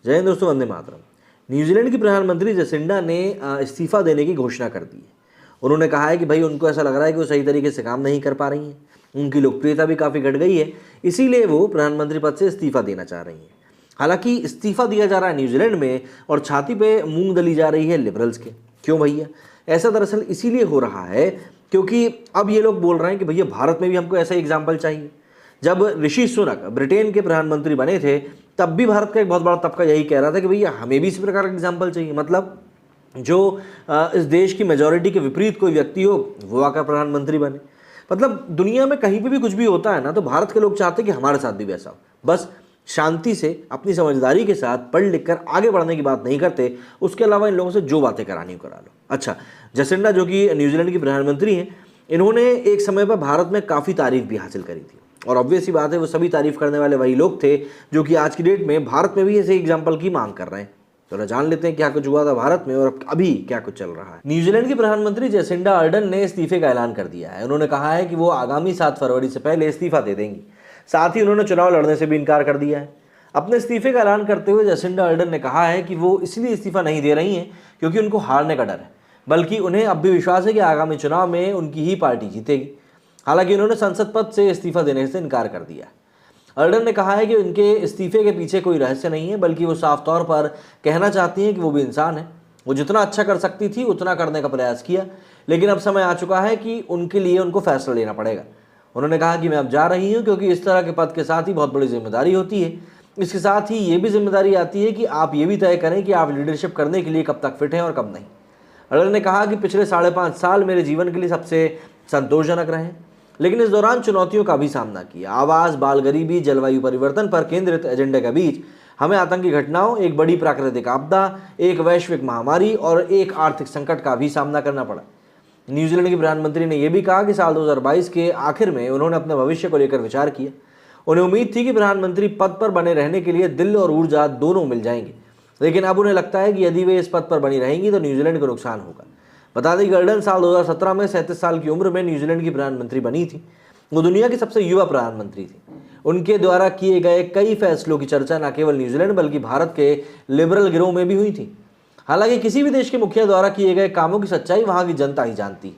जय हिंद दोस्तों, वंदे मातरम। न्यूजीलैंड की प्रधानमंत्री जसिंडा ने इस्तीफा देने की घोषणा कर दी है। उन्होंने कहा है कि भाई उनको ऐसा लग रहा है कि वो सही तरीके से काम नहीं कर पा रही हैं, उनकी लोकप्रियता भी काफ़ी घट गई है, इसीलिए वो प्रधानमंत्री पद से इस्तीफा देना चाह रही हैं। हालांकि इस्तीफा दिया जा रहा है न्यूजीलैंड में और छाती पे मूंग दली जा रही है लिबरल्स के। क्यों भैया? ऐसा दरअसल इसीलिए हो रहा है क्योंकि अब ये लोग बोल रहे हैं कि भैया भारत में भी हमको ऐसा एग्जाम्पल चाहिए। जब ऋषि सुनक ब्रिटेन के प्रधानमंत्री बने थे तब भी भारत का एक बहुत बड़ा तबका यही कह रहा था कि भैया हमें भी इसी प्रकार का एग्जाम्पल चाहिए। मतलब जो इस देश की मेजॉरिटी के विपरीत कोई व्यक्ति हो वो आकर प्रधानमंत्री बने। मतलब दुनिया में कहीं पे भी कुछ भी होता है ना, तो भारत के लोग चाहते हैं कि हमारे साथ भी वैसा हो। बस शांति से अपनी समझदारी के साथ पढ़ लिख कर आगे बढ़ने की बात नहीं करते, उसके अलावा इन लोगों से जो बातें करानी हो करा लो। अच्छा, जसिंडा जो कि न्यूजीलैंड की प्रधानमंत्री हैं, इन्होंने एक समय पर भारत में काफ़ी तारीफ भी हासिल करी थी और ऑब्वियस सी बात है वो सभी तारीफ करने वाले वही लोग थे जो कि आज की डेट में भारत में भी ऐसे एग्जाम्पल की मांग कर रहे हैं। तो जान लेते हैं क्या कुछ हुआ था भारत में और अभी क्या कुछ चल रहा है। न्यूजीलैंड की प्रधानमंत्री जसिंडा अर्डन ने इस्तीफे का ऐलान कर दिया है। उन्होंने कहा है कि वो आगामी 7 फरवरी से पहले इस्तीफा दे देंगी। साथ ही उन्होंने चुनाव लड़ने से भी इनकार कर दिया है। अपने इस्तीफे का ऐलान करते हुए जसिंडा अर्डन ने कहा है कि वो इसलिए इस्तीफा नहीं दे रही हैं क्योंकि उनको हारने का डर है, बल्कि उन्हें अब भी विश्वास है कि आगामी चुनाव में उनकी ही पार्टी जीतेगी। हालांकि उन्होंने संसद पद से इस्तीफा देने से इनकार कर दिया है। अर्डन ने कहा है कि उनके इस्तीफे के पीछे कोई रहस्य नहीं है, बल्कि वो साफ तौर पर कहना चाहती हैं कि वो भी इंसान है। वो जितना अच्छा कर सकती थी उतना करने का प्रयास किया, लेकिन अब समय आ चुका है कि उनके लिए उनको फैसला लेना पड़ेगा। उन्होंने कहा कि मैं अब जा रही हूँ क्योंकि इस तरह के पद के साथ ही बहुत बड़ी जिम्मेदारी होती है। इसके साथ ही ये भी जिम्मेदारी आती है कि आप ये भी तय करें कि आप लीडरशिप करने के लिए कब तक फिट हैं और कब नहीं। अर्डन ने कहा कि पिछले 5.5 साल मेरे जीवन के लिए सबसे संतोषजनक रहे, लेकिन इस दौरान चुनौतियों का भी सामना किया। आवास, बाल गरीबी, जलवायु परिवर्तन पर केंद्रित एजेंडे के बीच हमें आतंकी घटनाओं, एक बड़ी प्राकृतिक आपदा, एक वैश्विक महामारी और एक आर्थिक संकट का भी सामना करना पड़ा। न्यूजीलैंड की प्रधानमंत्री ने यह भी कहा कि साल 2022 के आखिर में उन्होंने अपने भविष्य को लेकर विचार किया। उन्हें उम्मीद थी कि प्रधानमंत्री पद पर बने रहने के लिए दिल और ऊर्जा दोनों मिल जाएंगे, लेकिन अब उन्हें लगता है कि यदि वे इस पद पर बनी रहेंगी तो न्यूजीलैंड को नुकसान होगा। बता दें कि अर्डन साल 2017 में 37 साल की उम्र में न्यूजीलैंड की प्रधानमंत्री बनी थी। वो दुनिया की सबसे युवा प्रधानमंत्री थी। उनके द्वारा किए गए कई फैसलों की चर्चा न केवल न्यूजीलैंड बल्कि भारत के लिबरल गिरोह में भी हुई थी। हालांकि किसी भी देश के मुखिया द्वारा किए गए कामों की सच्चाई वहां की जनता ही जानती।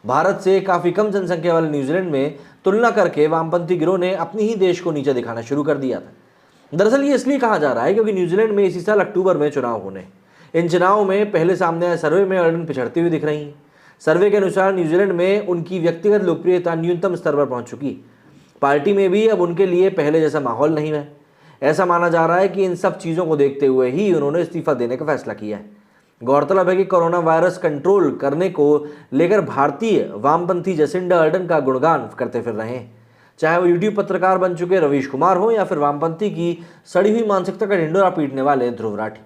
भारत से काफ़ी कम जनसंख्या वाले न्यूजीलैंड में तुलना करके वामपंथी गिरोह ने अपनी ही देश को नीचे दिखाना शुरू कर दिया था। दरअसल ये इसलिए कहा जा रहा है क्योंकि न्यूजीलैंड में इसी साल अक्टूबर में चुनाव होने हैं। इन चुनावों में पहले सामने आए सर्वे में अर्डन पिछड़ती हुई दिख रही हैं। सर्वे के अनुसार न्यूजीलैंड में उनकी व्यक्तिगत लोकप्रियता न्यूनतम स्तर पर पहुंच चुकी। पार्टी में भी अब उनके लिए पहले जैसा माहौल नहीं है। ऐसा माना जा रहा है कि इन सब चीज़ों को देखते हुए ही उन्होंने इस्तीफा देने का फैसला किया है। गौरतलब है कि कोरोना वायरस कंट्रोल करने को लेकर भारतीय वामपंथी जसिंडा अर्डन का गुणगान करते फिर रहे हैं, चाहे वो यूट्यूब पत्रकार बन चुके रवीश कुमार हो या फिर वामपंथी की सड़ी हुई मानसिकता का ढिंडोरा पीटने वाले ध्रुव राठी।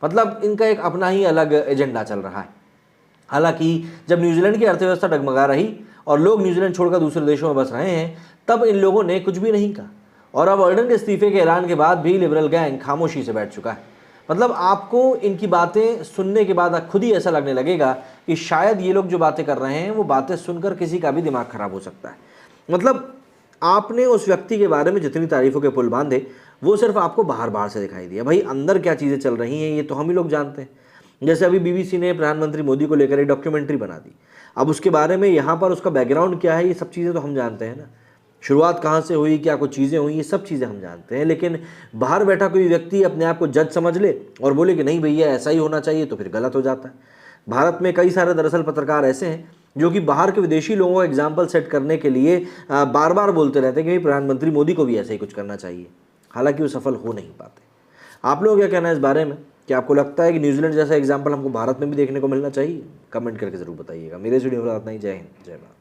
मतलब इनका एक अपना ही अलग एजेंडा चल रहा है। हालांकि जब न्यूजीलैंड की अर्थव्यवस्था डगमगा रही और लोग न्यूजीलैंड छोड़कर दूसरे देशों में बस रहे हैं, तब इन लोगों ने कुछ भी नहीं कहा और अब अर्डन के इस्तीफे के ऐलान के बाद भी लिबरल गैंग खामोशी से बैठ चुका है। मतलब आपको इनकी बातें सुनने के बाद खुद ही ऐसा लगने लगेगा कि शायद ये लोग जो बातें कर रहे हैं वो बातें सुनकर किसी का भी दिमाग खराब हो सकता है। मतलब आपने उस व्यक्ति के बारे में जितनी तारीफों के पुल बांधे वो सिर्फ आपको बाहर बाहर से दिखाई दिया। भाई अंदर क्या चीज़ें चल रही हैं ये तो हम ही लोग जानते हैं। जैसे अभी बीबीसी ने प्रधानमंत्री मोदी को लेकर एक डॉक्यूमेंट्री बना दी। अब उसके बारे में यहाँ पर उसका बैकग्राउंड क्या है ये सब चीज़ें तो हम जानते हैं ना, शुरुआत कहाँ से हुई, क्या कुछ चीज़ें हुई, ये सब चीज़ें हम जानते हैं। लेकिन बाहर बैठा कोई व्यक्ति अपने आप को जज समझ ले और बोले कि नहीं भैया ऐसा ही होना चाहिए, तो फिर गलत हो जाता है। भारत में कई सारे दरअसल पत्रकार ऐसे हैं जो कि बाहर के विदेशी लोगों को एग्जाम्पल सेट करने के लिए बार बार बोलते रहते हैं कि प्रधानमंत्री मोदी को भी ऐसा ही कुछ करना चाहिए, हालांकि वो सफल हो नहीं पाते। आप लोग क्या कहना है इस बारे में? क्या आपको लगता है कि न्यूजीलैंड जैसा एग्जाम्पल हमको भारत में भी देखने को मिलना चाहिए? कमेंट करके ज़रूर बताइएगा। मेरे वीडियो में इतना ही। जय हिंद, जय भारत।